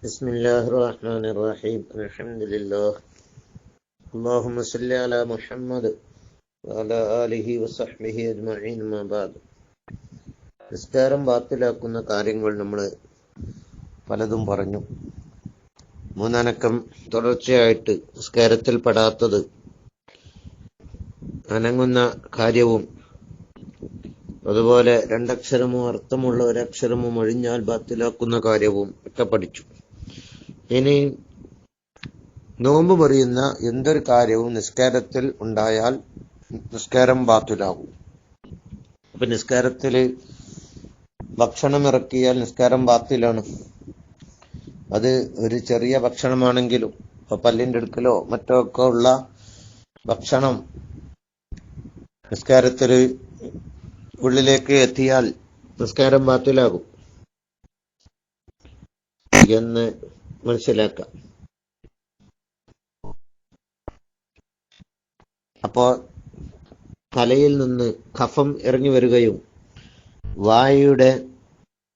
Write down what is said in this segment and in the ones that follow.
ബിസ്മില്ലാഹിർറഹ്മാനിർറഹീം. അൽഹംദുലില്ലാഹ്. അല്ലാഹുമ്മ സ്വല്ലി അലാ മുഹമ്മദ് വഅലാ ആലിഹി വസഹ്ബിഹി അജ്മഈൻ. അമ്മാ ബഅദ്. നിസ്കാരം ബാത്തിലാക്കുന്ന കാര്യങ്ങൾ നമ്മൾ പലതും പറഞ്ഞു. മൂന്നനക്കം തുടർച്ചയായിട്ട് നിസ്കാരത്തിൽ പെടാത്തത്, അനങ്ങുന്ന കാര്യവും, അതുപോലെ രണ്ടക്ഷരമോ അർത്ഥമുള്ള ഒരക്ഷരമോ ഒഴിഞ്ഞാൽ ബാത്തിലാക്കുന്ന കാര്യവും ഒക്കെ പഠിച്ചു. ഇനി നോമ്പ് മുറിയുന്ന എന്തൊരു കാര്യവും നിസ്കാരത്തിൽ ഉണ്ടായാൽ നിസ്കാരം ബാത്തിലാകും. അപ്പൊ നിസ്കാരത്തിൽ ഭക്ഷണം ഇറക്കിയാൽ നിസ്കാരം ബാത്തിലാണ്. അത് ഒരു ചെറിയ ഭക്ഷണമാണെങ്കിലും, ഇപ്പൊ പല്ലിന്റെ അടുക്കലോ മറ്റോ ഒക്കെ ഉള്ള ഭക്ഷണം നിസ്കാരത്തിൽ ഉള്ളിലേക്ക് എത്തിയാൽ നിസ്കാരം ബാത്തിലാകും എന്ന് മനസ്സിലാക്കാം. അപ്പോ തലയിൽ നിന്ന് കഫം ഇറങ്ങി വരികയും വായയുടെ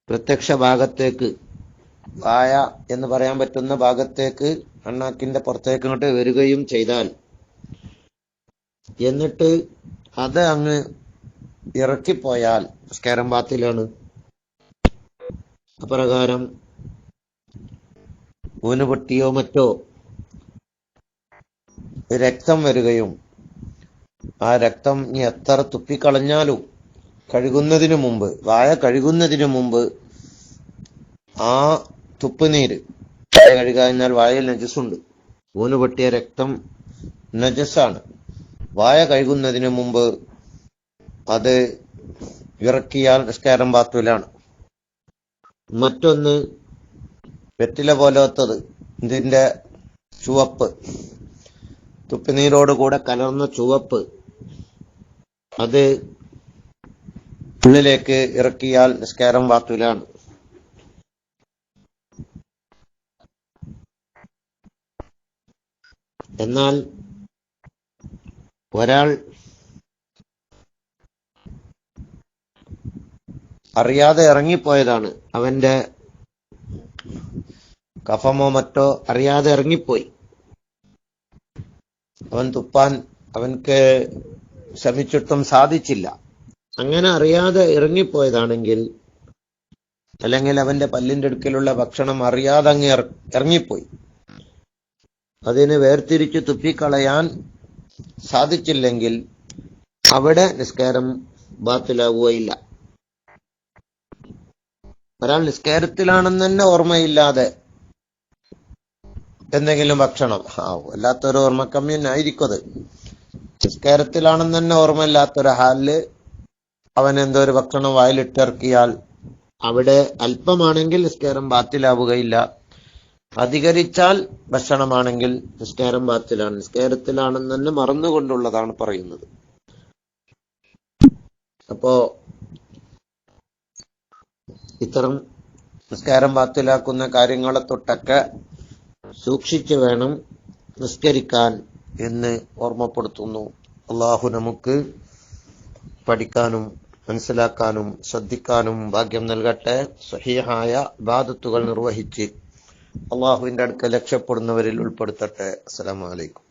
പ്രത്യക്ഷ ഭാഗത്തേക്ക്, വായ എന്ന് പറയാൻ പറ്റുന്ന ഭാഗത്തേക്ക്, അണ്ണാക്കിന്റെ പുറത്തേക്ക് ഇങ്ങോട്ട് വരികയും ചെയ്താൽ, എന്നിട്ട് അത് അങ്ങ് ഇറക്കിപ്പോയാൽ നിസ്കാരം ബാത്തിലാണ്. അപ്രകാരം ഊന് പൊട്ടിയോ മറ്റോ രക്തം വരികയും ആ രക്തം ഇനി എത്ര തുപ്പിക്കളഞ്ഞാലും കഴുകുന്നതിനു മുമ്പ്, വായ കഴുകുന്നതിനു മുമ്പ് ആ തുപ്പുനീര്, വായ കഴുകുക എന്നാൽ വായയിൽ നജസുണ്ട്, ഊന് പൊട്ടിയ രക്തം നജസാണ്. വായ കഴുകുന്നതിന് മുമ്പ് അത് ഇറക്കിയാൽ നിസ്കാരം ബാത്തിലാണ്. മറ്റൊന്ന് വെറ്റില പോലത്തത്, ഇതിന്റെ ചുവപ്പ്, തുപ്പിനീരോട് കൂടെ കലർന്ന ചുവപ്പ്, അത് ഉള്ളിലേക്ക് ഇറക്കിയാൽ നിസ്കാരം ബാത്തിലാണ്. എന്നാൽ ഒരാൾ അറിയാതെ ഇറങ്ങിപ്പോയതാണ്, അവന്റെ കഫമോ മറ്റോ അറിയാതെ ഇറങ്ങിപ്പോയി, അവൻ തുപ്പാൻ അവൻക്ക് ശ്രമിച്ചിട്ടും സാധിച്ചില്ല. അങ്ങനെ അറിയാതെ ഇറങ്ങിപ്പോയതാണെങ്കിൽ, അല്ലെങ്കിൽ അവന്റെ പല്ലിന്റെ അടുക്കലുള്ള ഭക്ഷണം അറിയാതെ അങ്ങ് ഇറങ്ങിപ്പോയി, അതിനെ വേർതിരിച്ച് തുപ്പിക്കളയാൻ സാധിച്ചില്ലെങ്കിൽ അവിടെ നിസ്കാരം ബാത്തിലാവുകയില്ല. ഒരാൾ നിസ്കാരത്തിലാണെന്ന് തന്നെ ഓർമ്മയില്ലാതെ എന്തെങ്കിലും ഭക്ഷണം, വല്ലാത്തൊരു ഓർമ്മക്കമ്മി ആയിരിക്കും അത്. നിസ്കാരത്തിലാണെന്ന് തന്നെ ഓർമ്മയില്ലാത്തൊരു ഹാലില് അവൻ എന്തോ ഒരു ഭക്ഷണം വായിലിട്ടിറക്കിയാൽ അവിടെ അല്പമാണെങ്കിൽ നിസ്കാരം ബാത്തിലാവുകയില്ല. അധികരിച്ചാൽ ഭക്ഷണമാണെങ്കിൽ നിസ്കാരം ബാത്തിലാണ്. നിസ്കാരത്തിലാണെന്ന് തന്നെ മറന്നുകൊണ്ടുള്ളതാണ് പറയുന്നത്. അപ്പോ ഇത്തരം നിസ്കാരം ബാത്തിലാക്കുന്ന കാര്യങ്ങളെ തൊട്ടൊക്കെ സൂക്ഷിച്ചു വേണം നിസ്കരിക്കാൻ എന്ന് ഓർമ്മപ്പെടുത്തുന്നു. അള്ളാഹു നമുക്ക് പഠിക്കാനും മനസ്സിലാക്കാനും ശ്രദ്ധിക്കാനും ഭാഗ്യം നൽകട്ടെ. സ്വഹീഹായ ഇബാദത്തുകൾ നിർവഹിച്ച് അള്ളാഹുവിന്റെ അടുക്കൽ രക്ഷപ്പെടുന്നവരിൽ ഉൾപ്പെടുത്തട്ടെ. അസ്സലാമു അലൈക്കും.